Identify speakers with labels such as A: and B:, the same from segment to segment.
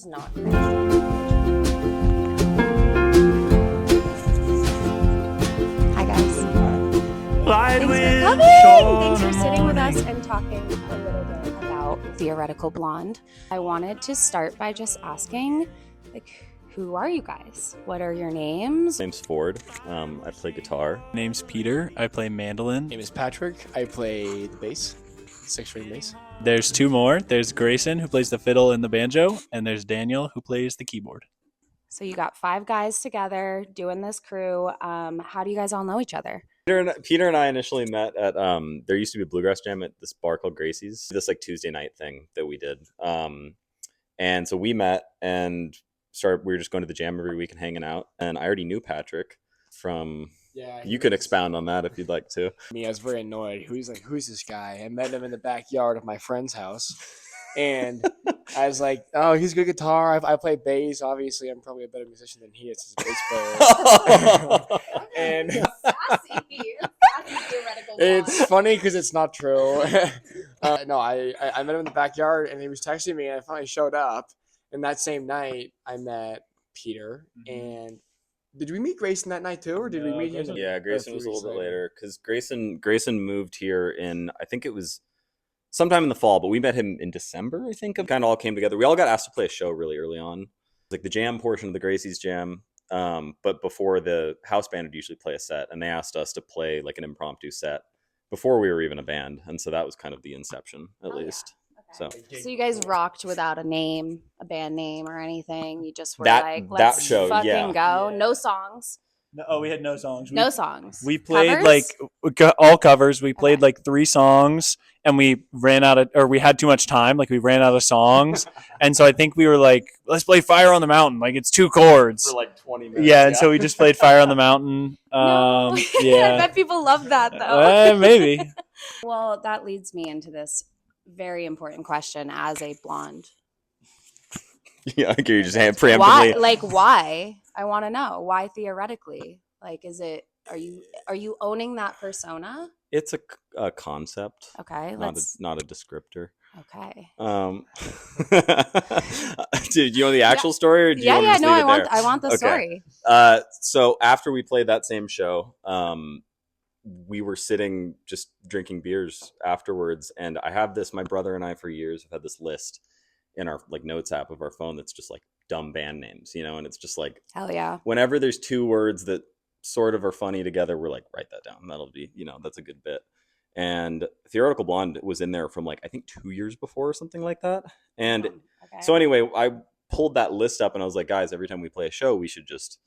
A: It's not crazy. Hi guys. Thanks for coming. Thanks for sitting with us and talking a little bit about Theoretical Blonde. I wanted to start by just asking, who are you guys? What are your names?
B: My name's Ford. I play guitar.
C: My name's Peter. I play mandolin.
D: My name is Patrick. I play the bass, 6-string bass.
C: There's two more. There's Grayson, who plays the fiddle and the banjo, and there's Daniel, who plays the keyboard.
A: So you got 5 guys together doing this crew. How do you guys all know each other?
B: Peter and I initially met at there used to be a bluegrass jam at this bar called Gracie's. This like Tuesday night thing that we did. And so we met and we were just going to the jam every week and hanging out. And I already knew Patrick from. Yeah, you could expound on that if you'd like to.
D: I was very annoyed. Who's this guy? I met him in the backyard of my friend's house. And I was like, oh, he's a good guitar. I play bass. Obviously, I'm probably a better musician than he is as a bass player. And it's funny because it's not true. No, I met him in the backyard, and he was texting me, and I finally showed up. And that same night, I met Peter. And did we meet Grayson that night too, or did we meet him?
B: Yeah, Grayson was a little bit later because Grayson moved here in, I think it was sometime in the fall, but we met him in December, I think. It kind of all came together. We all got asked to play a show really early on. Like the jam portion of the Gracie's jam. But before, the house band would usually play a set, and they asked us to play like an impromptu set before we were even a band. And so that was kind of the inception, at least.
A: Yeah. Okay. So you guys rocked without a name, a band name or anything. You just were let's
B: go.
A: No songs.
C: No, we had no songs.
A: No songs.
C: We played
A: covers?
C: All covers. We played like 3 songs, and we had too much time. Like we ran out of songs, and so I think we were like, let's play Fire on the Mountain. Like it's 2 chords
B: for like 20 minutes.
C: Yeah, and so we just played Fire on the Mountain.
A: No.
C: Yeah,
A: I bet people love that though.
C: Maybe.
A: Well, that leads me into this very important question as a blonde.
B: Yeah, I hear you just preemptively.
A: Why? I want to know why theoretically. Like, are you owning that persona?
B: It's a concept.
A: Okay,
B: not a descriptor.
A: Okay.
B: Dude, you know the actual story, or do you want me to just leave it there?
A: I want the story.
B: So after we played that same show, we were sitting just drinking beers afterwards, and I have this. My brother and I for years have had this list in our like notes app of our phone that's just like dumb band names, and it's just like,
A: hell yeah.
B: Whenever there's 2 words that sort of are funny together, we're like, write that down. That'll be, that's a good bit. And Theoretical Blonde was in there from like I think 2 years before or something like that. And So anyway, I pulled that list up and I was like, guys, every time we play a show, we should just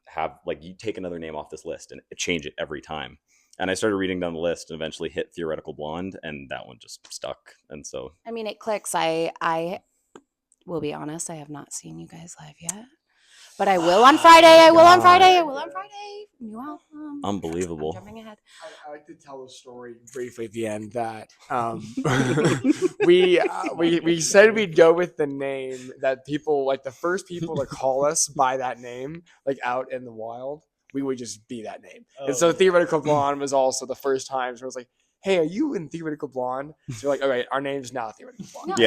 B: have like you take another name off this list and change it every time. And I started reading down the list and eventually hit Theoretical Blonde, and that one just stuck. And so
A: it clicks. I will be honest, I have not seen you guys live yet. But I will on Friday. I will on Friday. New album.
B: Unbelievable.
A: I'm jumping ahead.
D: I like to tell a story briefly at the end that we said we'd go with the name that people, like the first people to call us by that name, like out in the wild, we would just be that name. And so Theoretical Blonde was also the first time. So it was like, hey, are you in Theoretical Blonde? So you're like, all right, our name's now Theoretical Blonde.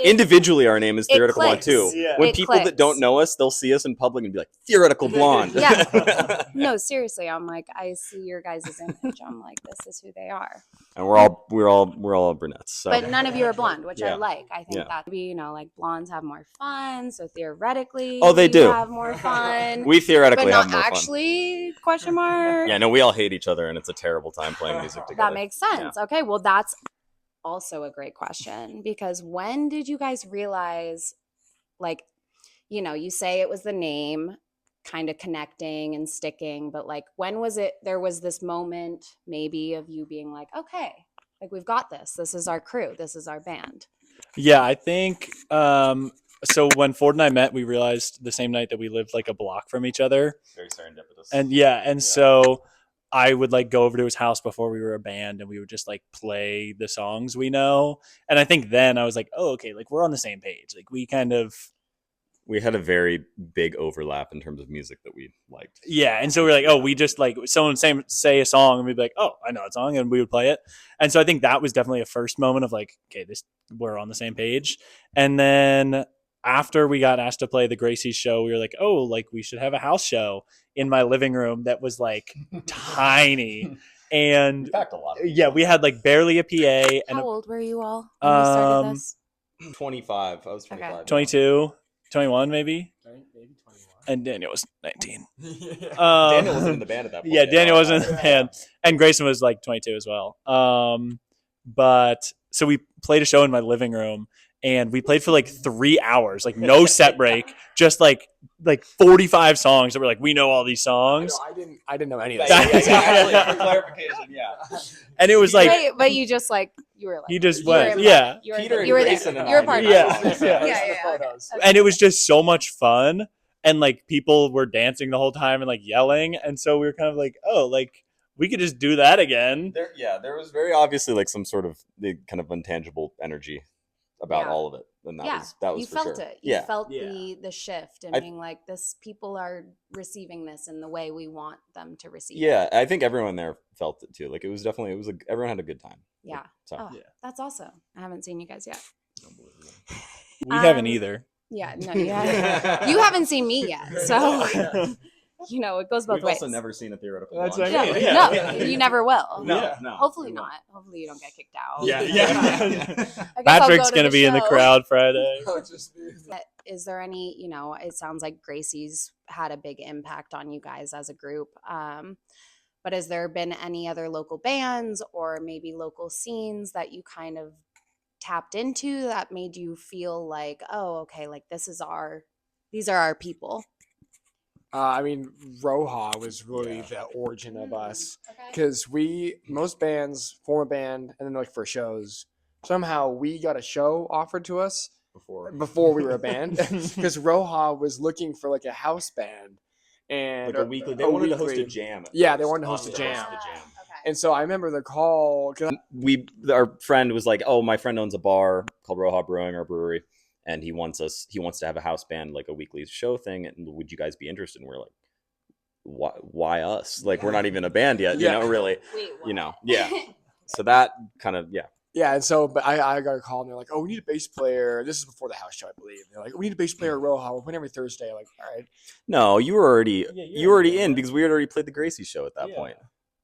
B: Individually, our name is Theoretical Blonde too.
C: Yeah.
B: When people that don't know us, they'll see us in public and be like, Theoretical Blonde.
A: Yeah. No, seriously, I'm like, I see your guys' image. I'm like, this is who they are.
B: And we're all brunettes. So.
A: But none of you are blonde, which I like. I think that maybe like blondes have more fun. So theoretically,
B: they do
A: have more fun.
B: We theoretically have more fun.
A: But not actually? Question mark.
B: Yeah, no, we all hate each other, and it's a terrible time playing music together.
A: That makes sense. Yeah. Okay, well, that's also a great question, because when did you guys realize, like, you say it was the name kind of connecting and sticking, but like when was it there was this moment maybe of you being like, okay, like we've got this is our crew, this is our band?
C: Yeah, I think so when Ford and I met, we realized the same night that we lived like a block from each other.
B: Very serendipitous.
C: And so I would like go over to his house before we were a band, and we would just like play the songs we know. And I think then I was like, oh, okay, like we're on the same page. Like
B: we had a very big overlap in terms of music that we liked.
C: Yeah, and so we're like, oh, we just like someone say a song, and we'd be like, oh, I know that song, and we would play it. And so I think that was definitely a first moment of like, okay, we're on the same page. And then after we got asked to play the Gracie's show, we were like, oh, like we should have a house show in my living room that was like tiny. And
B: We packed a lot.
C: yeah, we had like barely a PA and
A: How old were you all when you started this?
B: 25. I was 25.
A: Okay.
C: 22, 21 maybe.
D: Maybe 21.
C: And Daniel was 19.
B: Daniel wasn't in the band at that point.
C: Yeah, Daniel wasn't in the band. And Grayson was like 22 as well. But so we played a show in my living room and we played for like 3 hours, like no set break, just like 45 songs that were like, we know all these songs.
D: I didn't know any of
C: That-
D: that.
B: For clarification, yeah.
C: And it was like,
A: Wait, but you just like you were like
C: he just
A: you were
C: went,
A: in-
C: yeah.
A: You were,
B: Peter
A: you were
B: and
A: there.
B: Grayson and
A: You were
B: I
A: part of
B: did
A: it.
C: Yeah.
B: songs.
A: Yeah, yeah. Okay.
C: And it was just so much fun. And like people were dancing the whole time and like yelling. And so we were kind of like, oh, like we could just do that again.
B: There was very obviously like some sort of the kind of intangible energy about
A: Yeah.
B: all of it, and that was
A: You
B: for
A: felt
B: sure.
A: it. You felt
C: Yeah.
A: the shift and
B: I-
A: being like, this people are receiving this in the way we want them to receive it.
B: Yeah, I think everyone there felt it too. Like everyone had a good time.
A: Yeah.
B: So
A: Oh,
C: Yeah.
A: that's awesome. I haven't seen you guys yet.
C: We haven't
A: Um,
C: either.
A: Yeah, no, you haven't seen me yet. So, it goes both
B: we've
A: ways.
B: also never seen a theoretical.
C: That's
B: Blonde.
C: what I mean.
A: No,
C: Yeah.
A: you never will.
B: No.
A: Hopefully
B: we
A: not.
B: won't.
A: Hopefully you don't get kicked out.
C: Yeah.
A: I guess I'll
C: Patrick's
A: go
C: going to be in the
A: show.
C: crowd Friday.
A: But is there any, it sounds like Gracie's had a big impact on you guys as a group. But has there been any other local bands or maybe local scenes that you kind of tapped into that made you feel like, oh, okay, like these are our people?
D: I mean, Roja was really the origin of us.
A: Okay.
D: Because most bands form a band and then like for shows, somehow we got a show offered to us before we were a band. Because Roja was looking for like a house band. And
B: Like a weekly. They wanted to host a jam. at
D: Yeah, they
B: first.
D: wanted to host a
B: Us
D: jam.
B: the jam.
A: Okay.
D: And so I remember the call. 'Cause
B: Our friend was like, "Oh, my friend owns a bar called Roja Brewing, our brewery, and he wants to have a house band, like a weekly show thing. And would you guys be interested?" And we're like, "Why us? Like, we're not even a band yet,
D: Yeah.
B: really,
A: Wait,
B: yeah." So that kind of,
D: Yeah, and so, but I got a call and they're like, "Oh, we need a bass player." This is before the house show, I believe. They're like, "We need a bass player at Roja. We're playing every Thursday." I'm like, all right,
B: No, you were already
C: you're already
B: in because we had already played the Gracie show at that
C: Yeah.
B: point.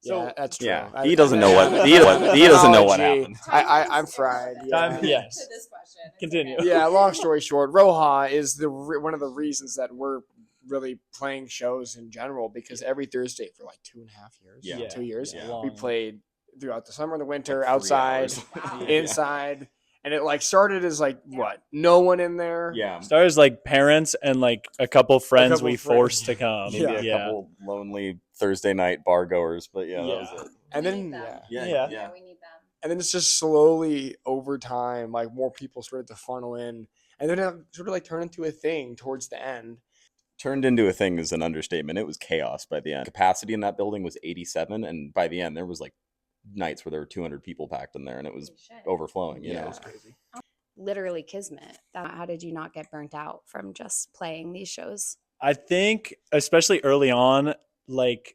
D: yeah, that's true.
B: Yeah, he doesn't know what he doesn't know what happened.
D: I'm fried. Yeah.
C: Yes.
A: To this question. It's
C: Continue.
A: okay.
D: Yeah, long story short, Roja is one of the reasons that we're really playing shows in general because every Thursday for like 2.5 years,
B: Yeah.
D: 2 years,
B: Yeah.
D: we played throughout the summer and the winter,
B: Like 3
D: outside,
B: hours.
A: Wow.
D: inside, and it like started as like what, no one in there.
B: Yeah,
C: Started as like parents and like a couple friends
D: couple
C: we
D: friends.
C: forced to come.
B: maybe a couple lonely Thursday night bar goers, but that was it.
D: And
A: We
D: then
A: need them.
C: Yeah.
A: Yeah, we need them.
D: and then it's just slowly over time, like more people started to funnel in, and then it sort of like turned into a thing towards the end.
B: Turned into a thing is an understatement. It was chaos by the end. Capacity in that building was 87, and by the end there was like nights where there were 200 people packed in there, and it was
A: Holy shit.
B: overflowing. You
D: Yeah,
B: know,
D: it was crazy.
A: Literally kismet. How did you not get burnt out from just playing these shows?
C: I think especially early on, like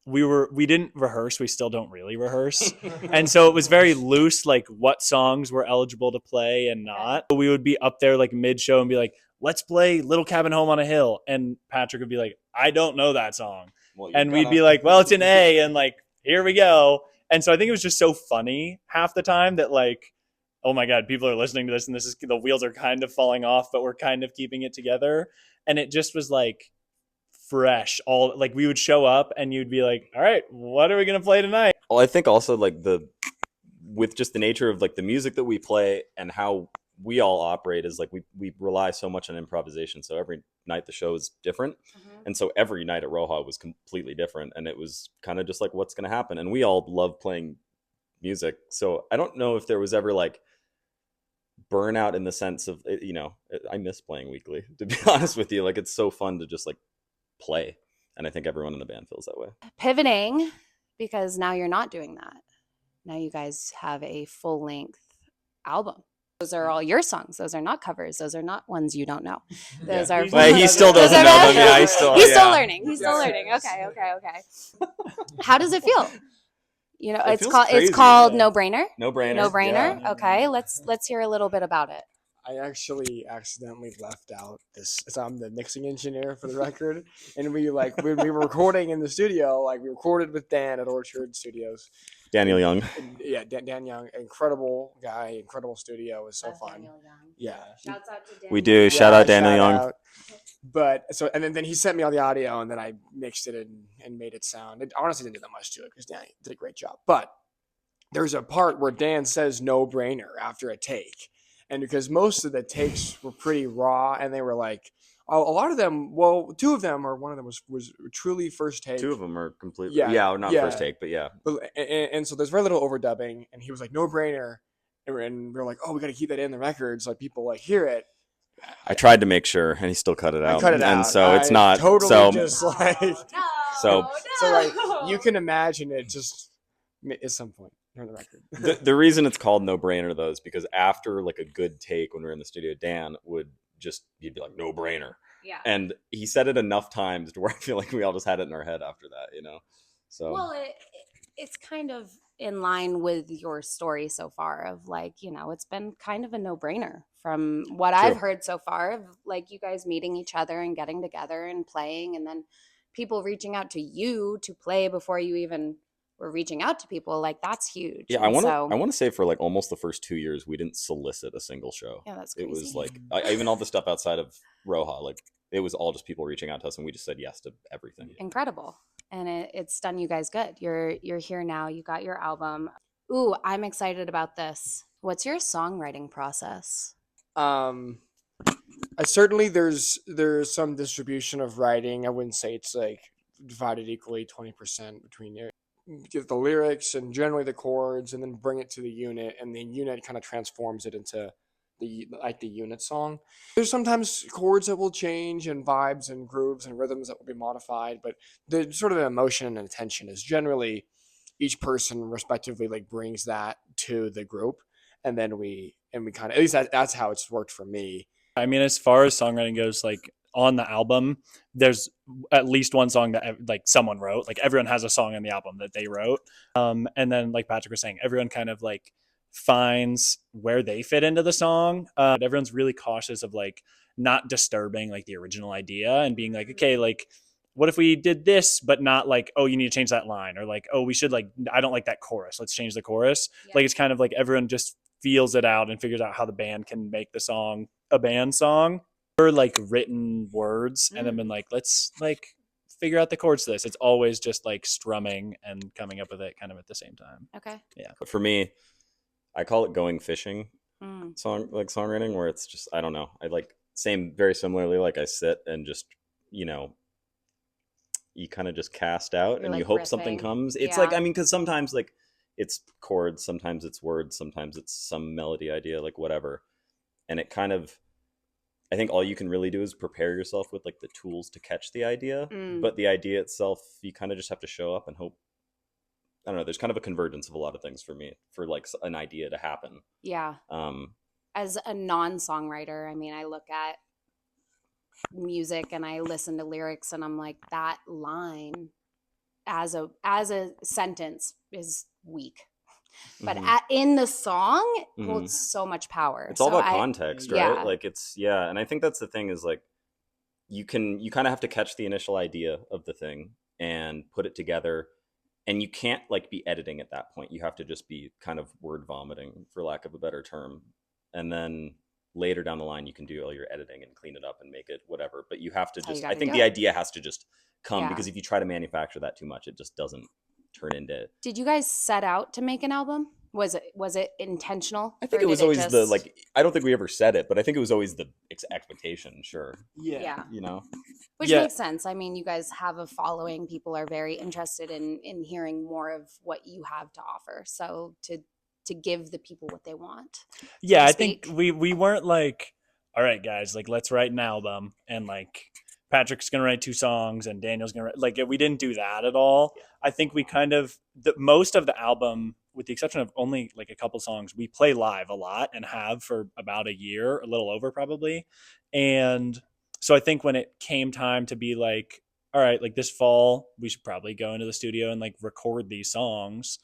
C: we didn't rehearse. We still don't really rehearse. And so it was very loose, like what songs were eligible to play and not. We would be up there like mid show and be like, let's play Little Cabin Home on a Hill. And Patrick would be like, I don't know that song.
B: Well,
C: And we'd be like, well, it's an A. And like, here we go. And so I think it was just so funny half the time that like, oh my God, people are listening to this and the wheels are kind of falling off, but we're kind of keeping it together. And it just was like fresh. All like we would show up and you'd be like, all right, what are we going to play tonight?
B: Well, I think also like with just the nature of like the music that we play and how we all operate is like we rely so much on improvisation. So every night the show is different. And so every night at Roja was completely different. And it was kind of just like, what's going to happen? And we all love playing music. So I don't know if there was ever like burnout in the sense of, I miss playing weekly, to be honest with you. Like, it's so fun to just like play. And I think everyone in the band feels that way.
A: Pivoting, because now you're not doing that. Now you guys have a full length album. Those are all your songs. Those are not covers. Those are not ones you don't know. Those are.
C: Well,
B: he still
A: those
B: doesn't
A: are
B: know
A: not-
B: them. Yeah, he's still
A: learning. He's still learning. Okay. How does it feel?
B: It feels
A: It's
B: crazy,
A: called
C: yeah.
A: No Brainer.
B: No brainer.
A: No Brainer.
B: Yeah.
A: Okay, let's hear a little bit about it.
D: I actually accidentally left out this. So I'm the mixing engineer for the record, and when we were recording in the studio, like we recorded with Dan at Orchard Studios.
B: Daniel Young.
D: And yeah, Dan Young, incredible guy, incredible studio. It was so
A: Love
D: fun.
A: Daniel Young.
D: Yeah.
A: Shouts out to Daniel.
B: We do.
A: Young.
B: Shout out Daniel
D: shout
B: Young.
D: out. But so and then he sent me all the audio, and then I mixed it and made it sound. It honestly didn't do that much to it because Dan did a great job. But there's a part where Dan says "no brainer" after a take, and because most of the takes were pretty raw, and they were like a lot of them. Well, two of them or one of them was truly first take.
B: Two of them are completely not first take, but yeah.
D: And so there's very little overdubbing, and he was like "no brainer," and we're like, oh, we got to keep that in the record so people like hear it.
B: I tried to make sure, and he still cut it out.
D: I cut it out.
B: And so it's not
D: totally
B: so.
D: just like
B: So-
D: so like you can imagine it just at some point on the record.
B: The reason it's called No Brainer though is because after like a good take when we were in the studio, Dan he'd be like, "No brainer,"
A: Yeah.
B: and he said it enough times to where I feel like we all just had it in our head after that, So
A: Well, it's kind of in line with your story so far of like, it's been kind of a no-brainer from what
B: True.
A: I've heard so far of like you guys meeting each other and getting together and playing, and then people reaching out to you to play before you even were reaching out to people. Like that's huge.
B: yeah,
A: And
B: I want to say for like almost the first 2 years we didn't solicit a single show.
A: Yeah, that's
B: It
A: crazy.
B: was like even all the stuff outside of Roja, like it was all just people reaching out to us, and we just said yes to everything.
A: Incredible. And it's done you guys good. You're here now. You got your album. Ooh, I'm excited about this. What's your songwriting process?
D: I certainly there's some distribution of writing. I wouldn't say it's like divided equally 20% between the lyrics and generally the chords, and then bring it to the unit, and the unit kind of transforms it into the unit song. There's sometimes chords that will change and vibes and grooves and rhythms that will be modified, but the sort of emotion and intention is generally each person respectively like brings that to the group, and then we kind of, at least that's how it's worked for me.
C: I mean, as far as songwriting goes, like on the album, there's at least one song that like someone wrote. Like everyone has a song on the album that they wrote. And then like Patrick was saying, everyone kind of like finds where they fit into the song. Everyone's really cautious of like not disturbing like the original idea and being like, okay, like what if we did this, but not like, oh, you need to change that line, or like, oh, we should like, I don't like that chorus, let's change the chorus.
A: Yeah.
C: Like it's kind of like everyone just feels it out and figures out how the band can make the song a band song, or like written words, and then been like, let's like figure out the chords to this. It's always just like strumming and coming up with it kind of at the same time.
A: Okay.
C: Yeah.
B: But for me, I call it going fishing
A: Mm.
B: songwriting, where it's just, I don't know. I like very similarly, like I sit and just, you kind of just cast out.
A: You're
B: and
A: like
B: you hope something
A: riffing.
B: comes. It's
A: Yeah.
B: like, I mean, because sometimes like it's chords, sometimes it's words, sometimes it's some melody idea, like whatever. And it kind of, I think all you can really do is prepare yourself with like the tools to catch the idea.
A: Mm.
B: But the idea itself, you kind of just have to show up and hope. I don't know. There's kind of a convergence of a lot of things for me for like an idea to happen.
A: Yeah. As a non-songwriter, I mean, I look at music and I listen to lyrics and I'm like, that line as a sentence is weak. But
B: Mhm.
A: in the song, it
B: Mhm.
A: holds so much power.
B: It's all
A: So
B: about context, right?
A: yeah.
B: Like and I think that's the thing is like you kind of have to catch the initial idea of the thing and put it together, and you can't like be editing at that point. You have to just be kind of word vomiting, for lack of a better term, and then later down the line you can do all your editing and clean it up and make it whatever. But you have to
A: That's how you
B: just, I
A: gotta
B: think
A: do
B: the
A: it.
B: idea has to just come,
A: Yeah.
B: because if you try to manufacture that too much, it just doesn't turn into.
A: Did you guys set out to make an album? Was it intentional?
B: I think
A: Or
B: it was
A: did
B: always the
A: just-
B: like. I don't think we ever said it, but I think it was always the expectation. Sure,
A: Yeah. Which
C: Yeah.
A: makes sense. I mean, you guys have a following. People are very interested in hearing more of what you have to offer. So to give the people what they want.
C: Yeah,
A: to
C: I think
A: speak.
C: we weren't like, all right, guys, like let's write an album, and like Patrick's gonna write 2 songs and Daniel's gonna write, like we didn't do that at all. I think we kind of most of the album, with the exception of only like a couple songs, we play live a lot and have for about a year, a little over probably. And so I think when it came time to be like, all right, like this fall we should probably go into the studio and like record these songs.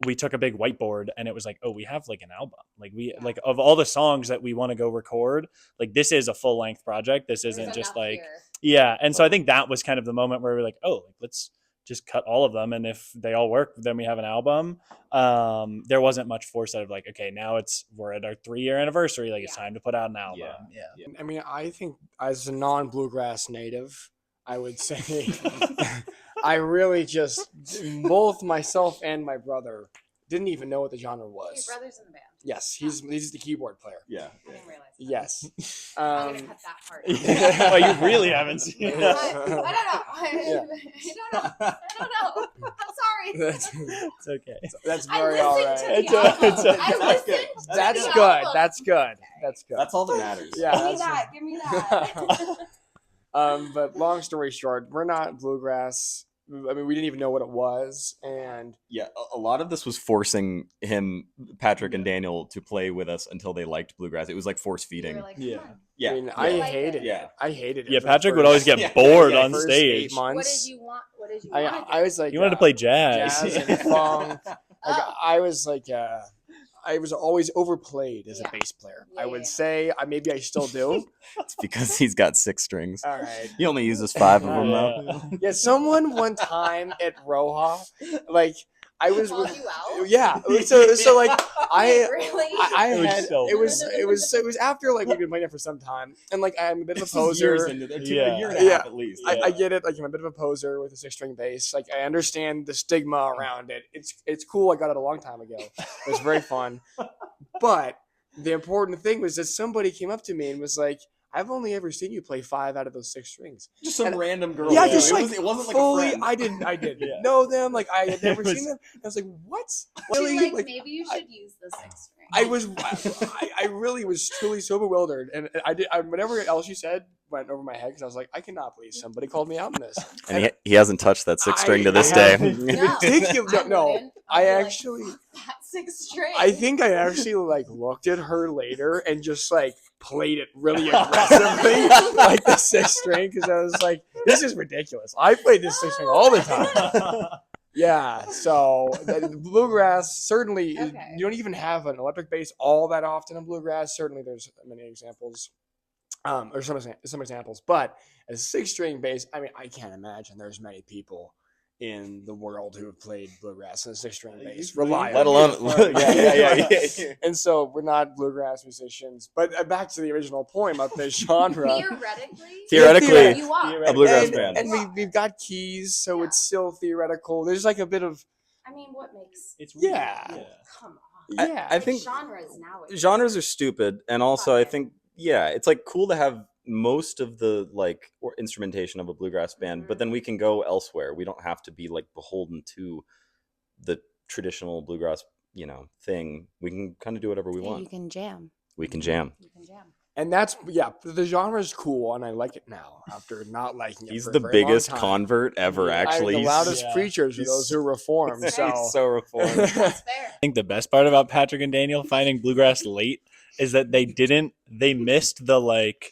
C: we took a big whiteboard and it was like, oh, we have like an album. Like like of all the songs that we want to go record, like this is a full length project. This isn't
A: There's
C: just
A: enough
C: like,
A: here.
C: And so I think that was kind of the moment where we were like, oh, like, let's just cut all of them. And if they all work, then we have an album. There wasn't much foresight of like, okay, now we're at our 3-year anniversary. Like it's time to put out an album. Yeah.
D: I mean, I think as a non-bluegrass native, I would say I really just both myself and my brother didn't even know what the genre was.
A: Your brother's in the band.
D: Yes, he's the keyboard player.
B: Yeah.
A: I didn't realize that.
D: Yes.
A: I'm gonna cut that part.
C: Oh, you really haven't seen
A: I
C: it.
A: don't know.
D: Yeah.
A: I don't know. I'm sorry.
C: It's okay.
D: That's
A: I
D: very
A: listened
D: all
A: to
D: right.
A: the
C: It's
A: album.
C: it's okay.
A: I
B: That's good.
A: listened to
D: That's
A: the
D: good.
A: album.
D: That's good. That's good.
B: That's all that matters.
D: Yeah.
A: Give me that. Give me that.
D: But long story short, we're not bluegrass. I mean, we didn't even know what it was, and
B: Yeah, a lot of this was forcing Patrick and Daniel, to play with us until they liked bluegrass. It was like force
A: You
B: feeding.
A: were like,
C: Yeah.
A: come on.
B: Yeah,
D: I mean,
B: yeah.
D: I
A: like
D: hated
A: it.
D: it.
B: Yeah.
D: I hated it.
C: Yeah,
D: for the
C: Patrick would always
D: first-
C: get bored
D: yeah,
C: on
D: first
C: stage.
D: 8 months.
A: What did you want? What did you want?
D: I was like,
C: You wanted to play jazz.
D: jazz and funk. Like, I was like, I was always overplayed as a
A: Yeah.
D: bass player.
A: Yeah,
D: I
A: yeah,
D: would
A: yeah.
D: say, maybe I still do.
B: It's because he's got 6 strings.
D: All right.
B: He only uses 5 of them though.
C: Yeah.
D: Yeah, someone one time at Roja, like I was
A: Called
D: with,
A: you out?
D: yeah. So like I.
A: Wait, really?
D: I
C: It was
D: had
C: so
D: it was after like we've been playing it for some time, and like I'm a bit of a
B: This is years
D: poser.
B: into the,
C: Yeah.
B: a year and a
D: Yeah.
B: half at least.
D: I get it. Like I'm a bit of a poser with a 6-string bass. Like I understand the stigma around it. It's cool. I got it a long time ago. It was very fun. But the important thing was that somebody came up to me and was like, "I've only ever seen you play 5 out of those 6 strings."
B: Just some
D: And-
B: random girl.
D: Yeah,
B: too.
D: just
B: it,
D: like
B: it wasn't like
D: fully.
B: a friend.
D: I didn't
C: Yeah.
D: know them. Like I had never
C: It was-
D: seen them. I was like, "What?"
A: She's
D: Really?
A: like, maybe you should use the 6 string.
D: I was, I really was truly so bewildered, and whatever else you said went over my head because I was like, I cannot believe somebody called me out on this.
B: And he hasn't touched that 6 string to this
D: I
B: day.
D: haven't.
A: No,
D: Ridiculous.
A: I
D: No,
A: wouldn't.
D: I
A: I'd be like,
D: actually,
A: "Fuck that 6 string.
D: I think I actually like looked at her later and just like played it really aggressively, like the 6 string, because I was like, this is ridiculous. I played this 6 string all the time. Yeah, so the bluegrass certainly
A: Okay.
D: you don't even have an electric bass all that often in bluegrass. Certainly, there's many examples, or some examples. But a 6-string bass, I mean, I can't imagine there's many people in the world who have played bluegrass and a 6-string bass reliably.
B: Let alone, yeah.
D: And so we're not bluegrass musicians. But back to the original point about the genre.
B: Theoretically,
A: you are.
B: a bluegrass
D: and,
B: band.
D: and we've got keys, so
A: Yeah.
D: it's still theoretical. There's like a bit of
A: I mean, what makes?
C: It's
D: Yeah.
A: Come on.
D: yeah.
B: I think
A: genres now.
B: genres are stupid, and also I
A: Okay.
B: think it's like cool to have most of the like or instrumentation of a bluegrass band, but then we can go elsewhere. We don't have to be like beholden to the traditional bluegrass, thing. We can kind of do whatever we
A: You
B: want.
A: can jam.
B: We can jam.
A: You can jam.
D: And that's the genre is cool, and I like it now after not liking it.
B: He's
D: for a
B: the
D: very long
B: biggest
D: time.
B: convert ever.
C: Yeah.
B: Actually,
D: I'm the loudest
C: Yeah.
D: preachers for those who reform.
B: He's
D: So,
B: so reformed.
A: That's fair.
C: I think the best part about Patrick and Daniel finding bluegrass late is that they missed the like,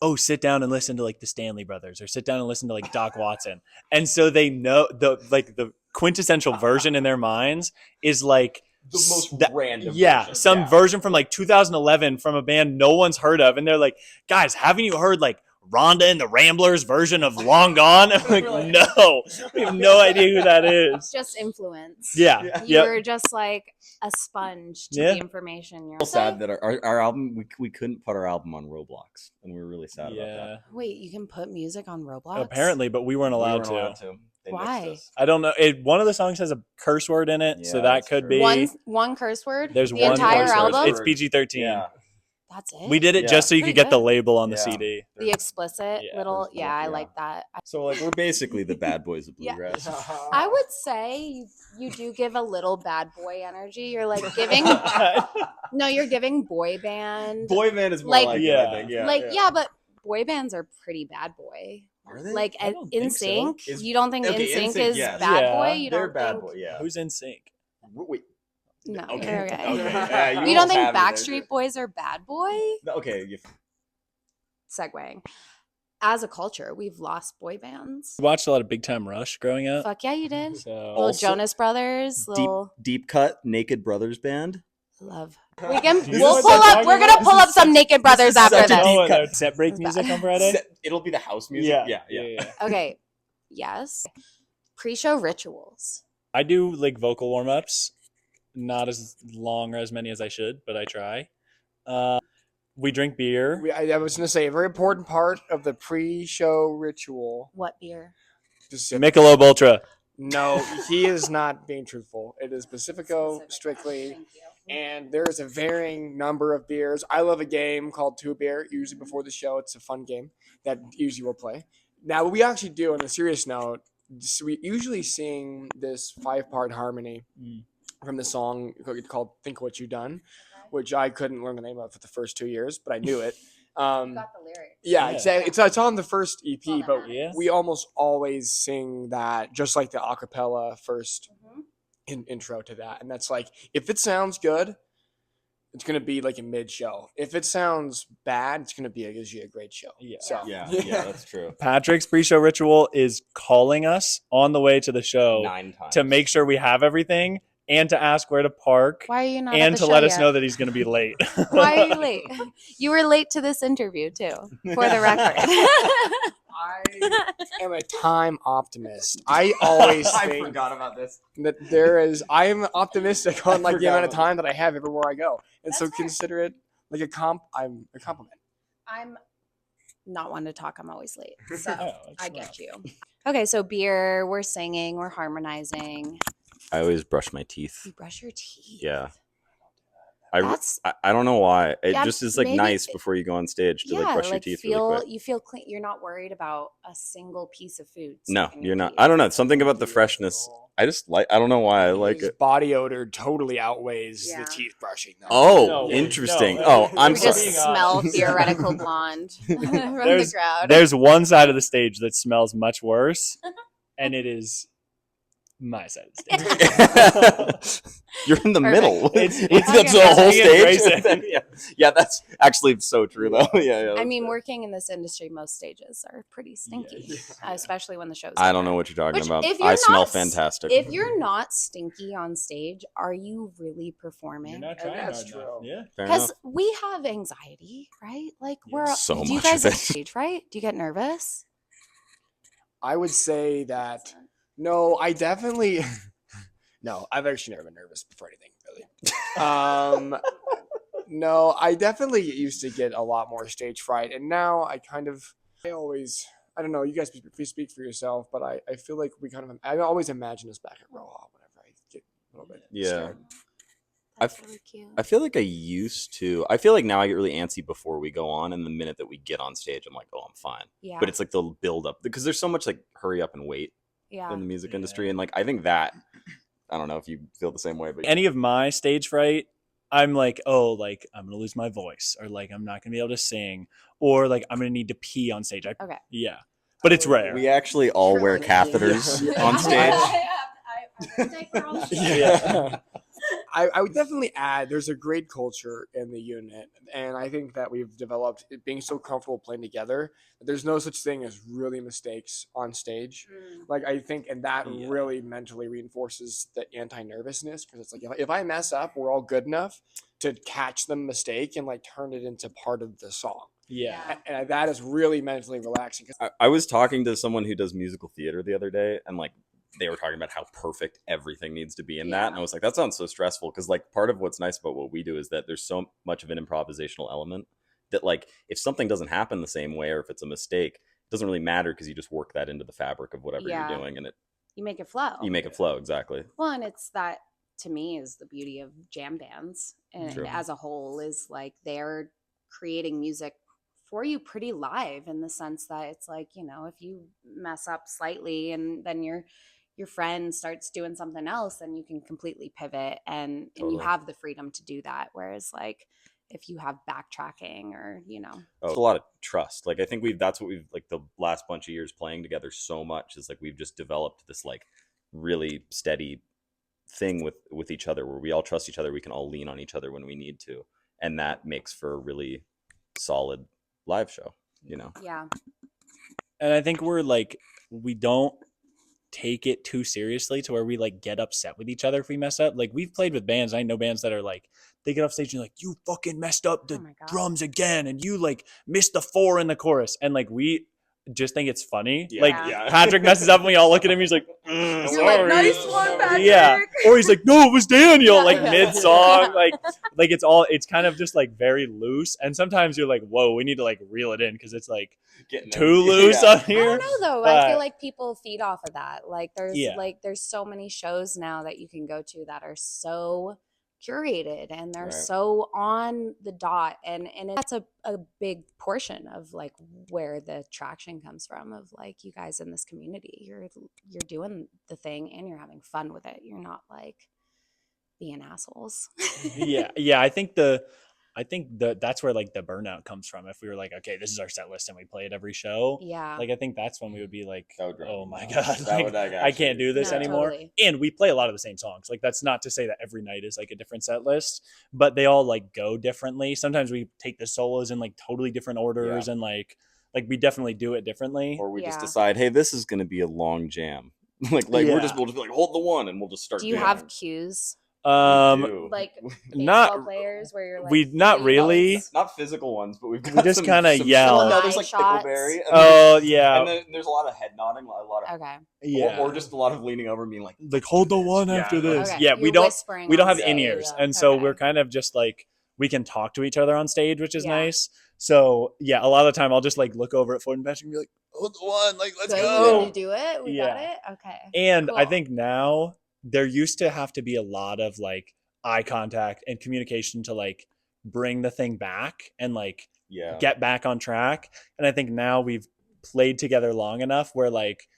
C: oh, sit down and listen to like the Stanley Brothers or sit down and listen to like Doc Watson. And so they know the quintessential version in their minds is like
B: The most
C: that-
B: random.
C: yeah,
B: version.
C: some version from like 2011 from a band no one's heard of. And they're like, guys, haven't you heard like Rhonda and the Ramblers version of Long Gone? I'm like, no, we have no idea who that is.
A: Just influence.
C: Yeah.
A: You
C: Yep.
A: were just like a sponge to
C: Yeah.
A: the information you're
B: I'm sad that our album we couldn't put our album on Roblox, and we were really sad about
C: Yeah.
B: that.
A: Wait, you can put music on Roblox?
C: Apparently, but we weren't allowed
B: We weren't
C: to.
B: They
A: Why?
B: nixed us.
C: I don't know. One of the songs has a curse word in it, so
B: Yeah,
C: that
B: that's
C: could
B: true.
C: be.
A: One curse word?
C: There's
A: the
C: one
A: entire
C: curse word.
A: album?
C: It's PG-13.
B: Yeah.
A: That's it?
C: We did it
B: Yeah.
C: just so you
A: Pretty
C: could get the
A: good.
C: label on the
B: Yeah.
C: CD.
A: The explicit
C: Yeah,
A: little,
B: there's
A: yeah, I
B: yeah.
A: like that.
B: So like we're basically the bad boys of
A: Yeah.
B: bluegrass.
A: I would say you do give a little bad boy energy. You're like giving, no, you're giving boy band.
B: Boy band is more
A: Like-
B: like, it,
C: Yeah.
B: I think. Yeah.
A: like, yeah, but boy bands are pretty bad boy.
B: Are they?
A: Like
C: I
A: at
C: don't think so.
A: NSYNC,
B: Is-
A: you don't think
B: okay,
A: NSYNC
B: NSYNC,
A: is
B: yes.
A: bad
C: Yeah.
A: boy? You
B: They're
A: don't
B: bad
A: think?
B: boy. Yeah.
C: Who's in sync?
B: Wait.
A: No,
B: Okay.
A: you're okay.
B: Okay. Yeah,
A: You
B: almost
A: don't think
B: had me there,
A: Backstreet
B: too.
A: Boys are bad boy?
B: Okay.
A: Segueing. as a culture, we've lost boy bands.
C: We watched a lot of Big Time Rush growing up.
A: Fuck yeah, you did.
C: So
A: Little
B: Also,
A: Jonas Brothers, little
B: Deep Cut Naked Brothers Band.
A: love. We can.
C: Do you know
A: We'll
C: what
A: pull
C: they're
A: up.
C: talking
A: We're gonna
C: about?
A: pull up some Naked Brothers after
B: such a
A: this.
B: deep
C: Oh,
B: cut.
C: their set break
A: It's
C: music
A: bad.
C: on Friday.
B: It'll be the house music. Yeah.
A: Okay. Yes. Pre-show rituals.
C: I do like vocal warm ups, not as long or as many as I should, but I try. We drink beer.
D: I was going to say a very important part of the pre-show ritual.
A: What beer?
C: Michelob Ultra.
D: No, he is not being truthful. It is Pacifico
A: Specific.
D: strictly.
A: Thank you.
D: And there is a varying number of beers. I love a game called Two Beer, usually before the show. It's a fun game that usually we'll play. Now, what we actually do, on a serious note, we usually sing this 5-part harmony from the song called Think What You Done, which I couldn't learn the name of for the first 2 years, but I knew it.
A: You got the lyrics.
D: Yeah,
C: Yeah.
D: exactly. It's on the first EP,
A: Well,
D: but
C: yeah.
D: we almost always sing that, just like the acapella first
A: Mhm.
D: intro to that. And that's like, if it sounds good, it's going to be like a mid-show. If it sounds bad, it's going to be usually a great show.
C: Yeah.
D: So,
B: Yeah, that's true.
C: Patrick's pre-show ritual is calling us on the way to the show
B: 9 times.
C: to make sure we have everything and to ask where to park
A: Why are you not? at
C: and
A: the
C: to
A: show
C: let us
A: yet?
C: know that he's going to be late.
A: Why are you late? You were late to this interview too, for the record.
D: I am a time optimist. I always think
B: about this.
D: that I am optimistic on like the
B: forgot
D: amount of
B: about
D: time that I have everywhere I go. And so
A: That's fair.
D: consider it like a compliment.
A: I'm not one to talk. I'm always late, so
C: it's
A: I
C: not.
A: get you. Okay, so beer. We're singing. We're harmonizing.
B: I always brush my teeth.
A: You brush your teeth.
B: Yeah.
A: That's
B: I don't know why. It
A: Yeah,
B: just is like
A: maybe-
B: nice before you go on stage to like brush your teeth really quick.
A: you feel clean. You're not worried about a single piece of food.
B: No,
A: stuck in
B: you're
A: your
B: not.
A: teeth.
B: I don't know. It's something about the freshness. I don't know why I like
D: His
B: it.
D: body odor totally outweighs
A: Yeah.
D: the teeth brushing. Though.
B: Oh,
C: No,
B: interesting.
C: no.
B: Oh, I'm
A: We
C: sorry.
A: just
C: Being
A: smell
C: honest.
A: theoretical blonde from the
C: There's-
A: crowd.
C: There's one side of the stage that smells much worse, and it is my side of the stage.
B: You're in the
A: Perfect.
B: middle.
C: It's
B: that's the
A: okay.
B: whole
C: Just embrace
B: stage.
C: it.
B: yeah, that's actually so true though. Yeah.
A: I
B: that's
A: mean,
B: it.
A: working in this industry, most stages are pretty stinky, especially when the show's
B: I don't
A: over.
B: know what you're talking
A: Which,
B: about.
A: if you're
B: I smell
A: not s-
B: fantastic.
A: If you're not stinky on stage, are you really
C: You're
A: performing?
C: not trying
D: that's
C: hard
D: true.
C: enough. Yeah.
B: Fair
A: Because
B: enough.
A: we have anxiety, right? Like we're
B: So
A: do you
B: much
A: guys
B: of
A: on
B: it.
A: stage, right? Do you get nervous?
D: I would say that no, I definitely no. I've actually never been nervous before anything really. No, I definitely used to get a lot more stage fright, and now I don't know. You guys speak for yourself, but I feel like I always imagine us back at Roha whenever I get a little bit
B: Yeah.
D: scared.
A: That's really cute.
B: I feel like I used to. I feel like now I get really antsy before we go on, and the minute that we get on stage, I'm like, oh, I'm fine.
A: Yeah.
B: But it's like the build up because there's so much like hurry up and wait
A: yeah.
B: in the music
C: Yeah.
B: industry, and like I think that I don't know if you feel the same way, but
C: Any of my stage fright, I'm like, oh, like I'm gonna lose my voice, or like I'm not gonna be able to sing, or like I'm gonna need to pee on stage.
A: Okay.
C: Yeah, but it's rare.
B: we actually all wear
A: Truly.
B: catheters
D: Yeah.
B: on stage.
D: Yeah. I would definitely add there's a great culture in the unit, and I think that we've developed it being so comfortable playing together that there's no such thing as really mistakes on stage. Like I think, and that
B: Yeah.
D: really mentally reinforces the anti-nervousness because it's like if I mess up, we're all good enough to catch the mistake and like turn it into part of the song,
C: Yeah.
D: and that is really mentally relaxing. 'Cause
B: I was talking to someone who does musical theater the other day, and like they were talking about how perfect everything needs to be in that, and I was like, that sounds so stressful because like part of what's nice about what we do is that there's so much of an improvisational element that like if something doesn't happen the same way or if it's a mistake, it doesn't really matter because you just work that into the fabric of whatever
A: Yeah.
B: you're doing, and
A: You make it flow.
B: you make it flow exactly.
A: Well, and it's that to me is the beauty of jam bands and
B: True.
A: as a whole is like they're creating music for you pretty live in the sense that it's like, you know, if you mess up slightly and then your friend starts doing something else, then you can completely pivot and you
B: Totally.
A: have the freedom to do that. Whereas like if you have backtracking or, you know,
B: It's a lot of trust. Like I think that's what we've like the last bunch of years playing together so much is like we've just developed this like really steady thing with each other where we all trust each other, we can all lean on each other when we need to, and that makes for a really solid live show, you know.
A: yeah.
C: And I think we're like, we don't take it too seriously to where we like get upset with each other if we mess up. Like we've played with bands. I know bands that are like, they get off stage and like, you fucking messed up the
A: Oh my God.
C: drums again. And you like missed the 4 in the chorus. And like, we just think it's funny.
B: Yeah,
C: Like
A: Yeah.
C: Patrick messes up and we all look at him. He's like,
A: You're
C: sorry.
A: like, nice one, Patrick.
C: Yeah. Or he's like, no, it was Daniel. Like
A: Yeah.
C: mid song. Like it's kind of just like very loose. And sometimes you're like, whoa, we need to like reel it in because it's like
B: Getting
C: too loose up
A: I
C: here.
A: don't know though.
C: but-
A: I feel like people feed off of that. Like
C: Yeah.
A: there's so many shows now that you can go to that are so curated and they're
B: Right.
A: so on the dot and that's a big portion of like where the traction comes from of like you guys in this community. You're doing the thing and you're having fun with it. You're not like being assholes.
C: yeah. I think that's where like the burnout comes from. If we were like, okay, this is our set list and we play it every show,
A: Yeah.
C: like I think that's when we would be like,
B: That would drive
C: oh
B: me
C: my
B: nuts.
C: god,
B: That
C: like,
B: would, like,
C: I can't
B: actually-
C: do this
A: No,
C: anymore.
A: totally.
C: And we play a lot of the same songs. Like that's not to say that every night is like a different set list, but they all like go differently. Sometimes we take the solos in like totally different orders, and like we definitely do it differently.
B: Or we just
A: Yeah.
B: decide, hey, this is going to be a long jam. like
C: Yeah.
B: we'll just be like, hold the one, and we'll just start.
A: Do you
B: jamming.
A: have cues
B: We do.
A: like
C: Not-
A: baseball players where you're like
C: we not
A: three
C: really.
A: notes?
B: Not physical ones, but we've got
C: We just
B: some-
C: kinda
B: some-
C: yell.
B: Well, no, there's
A: Eye
B: like
A: shots.
B: Pickleberry. And
C: Oh yeah,
B: and then there's a lot of head nodding, a lot of,
A: Okay.
C: yeah.
B: or just a lot of leaning over and being like,
C: like hold the one
B: Yeah,
C: after this.
A: Okay.
C: Yeah,
A: You're
C: we don't
A: whispering
C: we don't
A: on
C: have in
A: stage.
C: ears, and so
A: Okay.
C: we're kind of just like we can talk to each other on stage, which is
A: Yeah.
C: nice. So yeah, a lot of the time I'll just like look over at Ford and Patrick and be like, hold the one, like let's
A: Good,
C: go.
A: When you do it, we got
C: Yeah.
A: it. Okay.
C: And I
A: Cool.
C: think now there used to have to be a lot of like eye contact and communication to like bring the thing back and like
B: yeah,
C: get back on track. And I think now we've played together long enough where like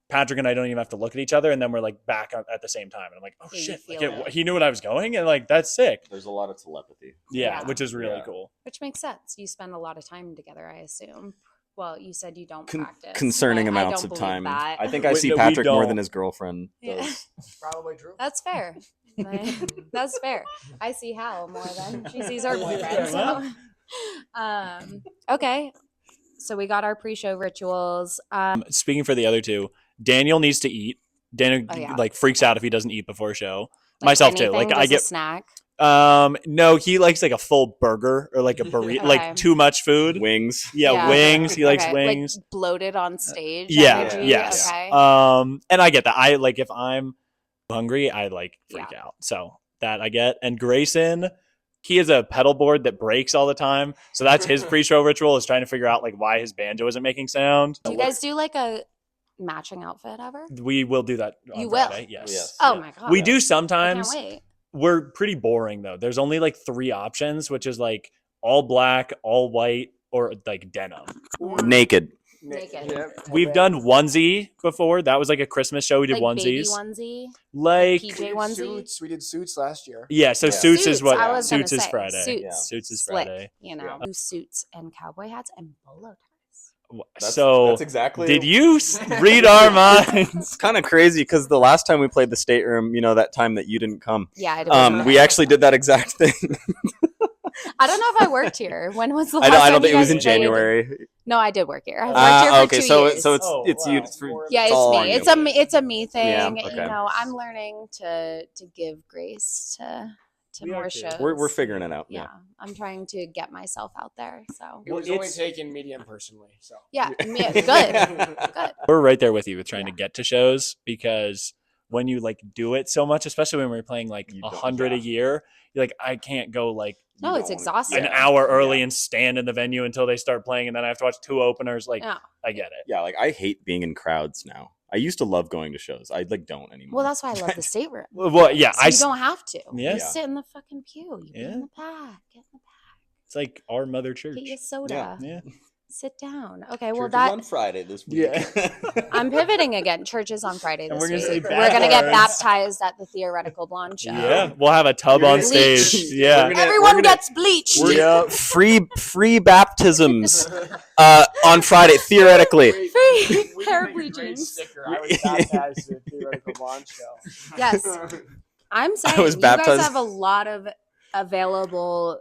C: Patrick and I don't even have to look at each other, and then we're like back at the same time. And I'm like, oh
A: Yeah, you
C: shit, like
A: feel it.
C: he knew what I was going, and like that's sick.
B: there's a lot of telepathy.
C: Yeah,
A: Yeah.
C: which is really
B: Yeah.
C: cool.
A: Which makes sense. You spend a lot of time together, I assume. Well, you said you don't
B: Con-
A: practice.
B: concerning
A: but
B: amounts
A: I
B: of
A: don't
B: time.
A: believe that.
B: I think I
C: We-
B: see
C: no, we
B: Patrick more
C: don't.
B: than his girlfriend
A: Yeah.
B: does.
D: Probably true.
A: That's fair. That's fair. I see Hal more than she sees her boyfriend.
C: Yeah,
A: So, okay. So we got our pre-show rituals.
C: Speaking for the other two, Daniel needs to eat. Daniel
A: Oh, yeah.
C: like freaks out if he doesn't eat before a show.
A: Like
C: Myself too. Like
A: anything,
C: I
A: just a
C: get
A: snack.
C: no, he likes like a full burger or like a burrito,
A: Okay.
C: like too much food.
B: Wings.
C: Yeah, wings. He likes
A: Okay,
C: wings.
A: Like bloated on stage.
C: Yeah,
A: energy.
C: yes.
A: Okay.
C: And I get that. I like if I'm hungry, I like freak
A: Yeah.
C: out. So that I get. And Grayson, he has a pedal board that breaks all the time. So that's his pre-show ritual, is trying to figure out like why his banjo isn't making sound.
A: Do you guys do like a matching outfit ever?
C: We will do that on
A: You will?
C: Friday. Yes.
B: Yes.
A: Oh
C: Yeah.
A: my god.
C: We do
A: I
C: sometimes.
A: can't wait.
C: We're pretty boring though. There's only like 3 options, which is like all black, all white, or like denim.
B: Naked.
A: Naked.
D: Yep.
C: We've done onesie before. That was like a Christmas show. We did
A: Like baby
C: onesies.
A: onesie.
C: Like
A: PJ onesie.
D: Suits. We did suits last year.
C: yeah, so
B: Yeah.
C: suits is what
A: I was gonna
C: suits is
A: say,
C: Friday.
A: Suits.
B: Yeah.
C: Suits is
A: Slick,
C: Friday.
A: you know,
B: Yeah.
A: blue suits and cowboy hats and bolo ties.
C: So
B: that's exactly.
C: did you read our minds?
B: It's kind of crazy because the last time we played the stateroom, that time that you didn't come,
A: Yeah, I didn't.
B: we actually did that exact thing.
A: I don't know if I worked here. When was the last
B: I don't
A: time
B: think
A: you
B: it was
A: guys
B: in
A: played?
B: January.
A: No, I did work here. I've worked here for
B: Okay,
A: 2
B: so
A: years.
B: so it's
C: Oh,
B: it's you.
C: wow.
B: It's for,
A: yeah,
B: it's
A: it's
B: all
A: me.
B: on
A: It's
B: you.
A: a me. It's a me thing.
B: Yeah, okay.
A: You know, I'm learning to give grace to
C: We
A: more
C: are too.
A: shows.
B: We're figuring it out.
A: Yeah, I'm trying to get myself out there. So
D: It was
C: Well,
D: only
C: it's-
D: taken medium personally. So
A: yeah, good, good.
C: We're right there with you with trying
A: Yeah.
C: to get to shows, because when you like do it so much, especially when we're playing like
B: You don't-
C: 100 a
B: yeah.
C: year, you're like, I can't go like
A: No,
B: You
A: it's
B: don't wanna-
A: exhausting.
C: an
A: Yeah.
C: hour early and stand in the venue until they start playing, and then I have to watch 2 openers. Like,
A: Yeah.
C: I get it.
B: Yeah, like I hate being in crowds now. I used to love going to shows. I don't anymore.
A: Well, that's why I love the stateroom.
C: Well, yeah,
A: So you don't have to.
C: Yeah.
A: You sit in the fucking pew. You get
C: Yeah.
A: in the back. Get in the back.
C: it's like our mother church.
A: Get your soda.
C: Yeah.
A: Sit down. Okay, well
B: Church is
A: that
B: on Friday this week.
C: Yeah.
A: I'm pivoting again. Church is on Friday
C: And
A: this
C: we're gonna
A: week.
C: say
A: We're gonna get
C: backwards.
A: baptized at the Theoretical Blonde show.
C: Yeah, we'll have a tub
B: You're
C: on
B: gonna-
C: stage.
A: Bleach.
C: Yeah.
B: We're gonna-
A: Everyone gets bleached.
B: We're free baptisms on Friday theoretically.
A: Free
D: We
A: hair
D: can make a great
A: bleachings.
D: sticker. I was baptized at the Theoretical Blonde show.
A: Yes. I'm saying
B: was
A: you guys
B: baptized-
A: have a lot of available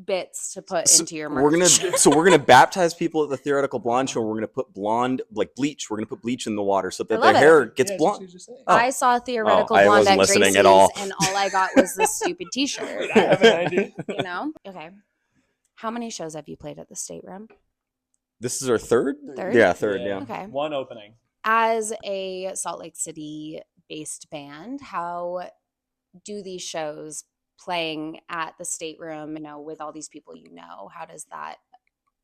A: bits to put into your merch.
B: We're gonna baptize people at the Theoretical Blonde show. We're gonna put blonde, like bleach. We're gonna put bleach in the water so that their hair gets blonde.
A: I saw Theoretical
B: I
A: Blonde
B: wasn't
A: at
B: listening
A: Gracie's,
B: at all.
A: and all I got was this stupid T-shirt.
C: I have an idea.
A: You know? Okay. How many shows have you played at the Stateroom?
B: This is our third.
A: Third?
B: Yeah, third. Yeah.
A: Okay.
C: One opening.
A: As a Salt Lake City-based band, how do these shows playing at the Stateroom, with all these people how does that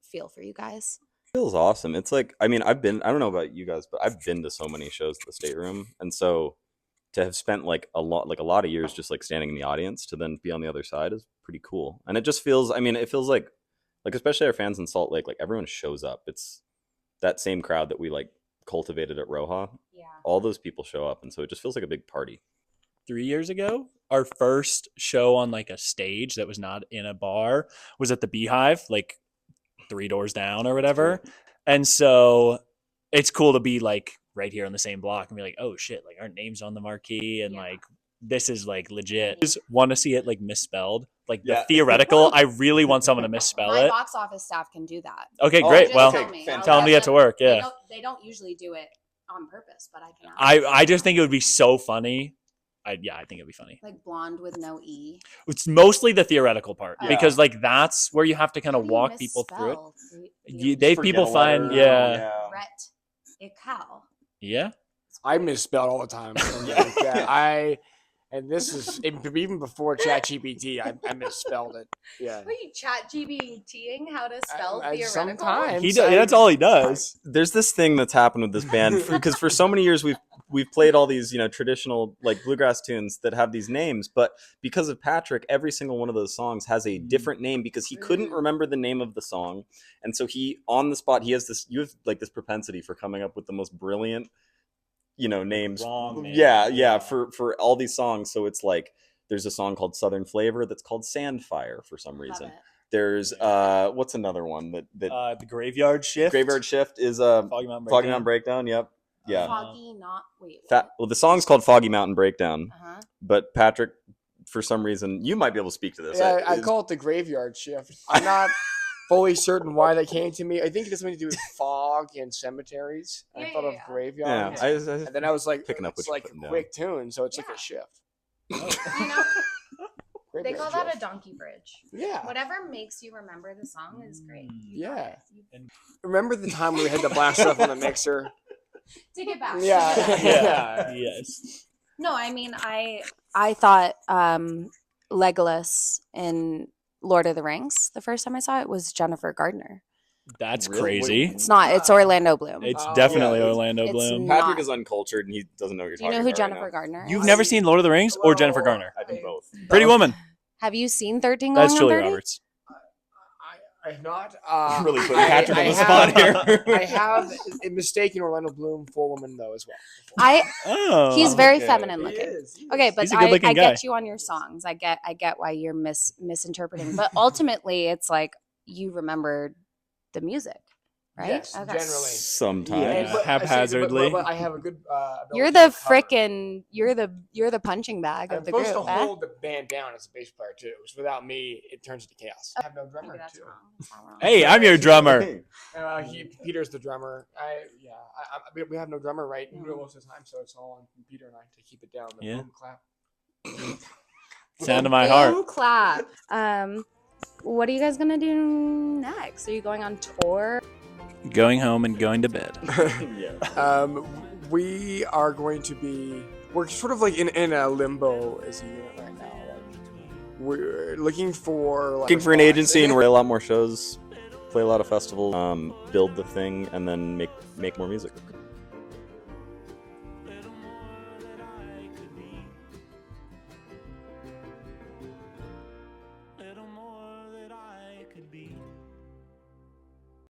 A: feel for you guys?
B: Feels awesome. It's like, I mean, I don't know about you guys, but I've been to so many shows at the Stateroom, and so to have spent like a lot of years just like standing in the audience to then be on the other side is pretty cool. And it just feels, I mean, it feels like especially our fans in Salt Lake, like everyone shows up. It's that same crowd that we like cultivated at Roja.
A: Yeah.
B: All those people show up, and so it just feels like a big party.
C: 3 years ago, our first show on like a stage that was not in a bar was at the Beehive, like 3 doors down or whatever. And so it's cool to be like right here on the same block and be like, oh shit, like our name's on the marquee and like this is like legit. I just want to see it like misspelled. Like the Theoretical, I really want someone to misspell
A: My
C: it.
A: box office staff can do that.
C: Okay, great. Well,
A: Tell me.
C: tell them to get to work.
A: They
C: Yeah.
A: don't usually do it on purpose, but I can.
C: I just think it would be so funny. I think it'd be funny.
A: Like blonde with no E.
C: It's mostly the theoretical part
A: Yeah.
C: because like that's where you have to kind
A: How
C: of
A: do you
C: walk people through it.
A: misspell
C: They people find
A: Rhett Ical.
C: yeah.
D: I misspelled all the time. And this is even before ChatGPT. I misspelled it. Yeah.
A: What are you chat GBTing how to spell
D: I
A: theoretical?
D: sometimes.
C: That's all he does.
B: There's this thing that's happened with this band because for so many years we've played all these traditional like bluegrass tunes that have these names, but because of Patrick, every single one of those songs has a different name because he couldn't remember the name of the song, and so he on the spot you have this propensity for coming up with the most brilliant names.
C: Wrong name.
B: Yeah, for all these songs. So it's like there's a song called Southern Flavor that's called Sandfire for some reason. There's what's another one that
C: the Graveyard Shift.
B: Graveyard Shift is
C: Foggy Mountain
B: Breakdown. Yep. Yeah.
A: Foggy not wait.
B: Well, the song's called Foggy Mountain Breakdown.
A: Uh-huh.
B: But Patrick, for some reason, you might be able to speak to this.
D: Yeah, I call it the Graveyard Shift. I'm not fully certain why that came to me. I think it has something to do with fog and cemeteries. I thought of graveyard.
B: Yeah,
D: and then I was like,
B: picking up
D: it's
B: what
D: like
B: you're
D: a
B: putting
D: quick tune, so it's like a shift.
A: They call that a donkey bridge.
D: Yeah.
A: Whatever makes you remember the song is great.
D: Yeah. Remember the time we had to blast stuff on the mixer?
A: Take it back.
D: Yeah.
C: Yes.
A: No, I mean I thought Legolas in Lord of the Rings, the first time I saw it was Jennifer Gardner.
C: That's
B: Really?
C: crazy.
A: It's not. It's Orlando Bloom.
C: It's definitely
B: yeah.
C: Orlando
A: It's
C: Bloom.
A: not.
B: Patrick is uncultured and he doesn't know what you're
A: Do you
B: talking
A: know who
B: about
A: Jennifer
B: right now.
A: Gardner is?
C: You've never seen Lord of the Rings or Jennifer Garner?
B: I think both.
C: Pretty Woman.
A: Have you seen 13 Going
C: That's
A: on
C: Julia
A: 30?
C: Roberts.
D: I have not.
B: Really putting Patrick on the spot here.
D: I have mistaken Orlando Bloom for woman though as well.
C: Oh.
A: He's very
B: okay.
A: feminine
D: He
A: looking.
D: is.
A: Okay, but
C: He's a good-looking
A: I
C: guy.
A: get you on your songs. I get why you're misinterpreting. But ultimately, it's like you remembered the music, right?
D: Yes,
A: Okay.
D: generally.
B: Sometimes.
C: Yeah.
D: But
C: haphazardly.
D: But I have a good.
A: You're
D: ability
A: the
D: to cover.
A: frickin' you're the punching bag
D: I'm
A: of the
D: supposed
A: group.
D: to
A: eh?
D: hold the band down as a bass player too. So without me, it turns into chaos. I have no drummer
A: Maybe that's
D: too.
A: wrong. That's not wrong.
C: Hey, I'm your drummer.
D: Peter's the drummer. We have no drummer right most of the time, so it's all on Peter and I to keep it down. The
C: Yeah.
D: boom clap.
C: Sound of my heart.
A: Boom clap. What are you guys gonna do next? Are you going on tour?
C: Going home and going to bed.
D: We are going to be. We're sort of like in a limbo as a unit right now. Like, we're looking for
B: an agency and play a lot more shows, play a lot of festivals, build the thing, and then make more music.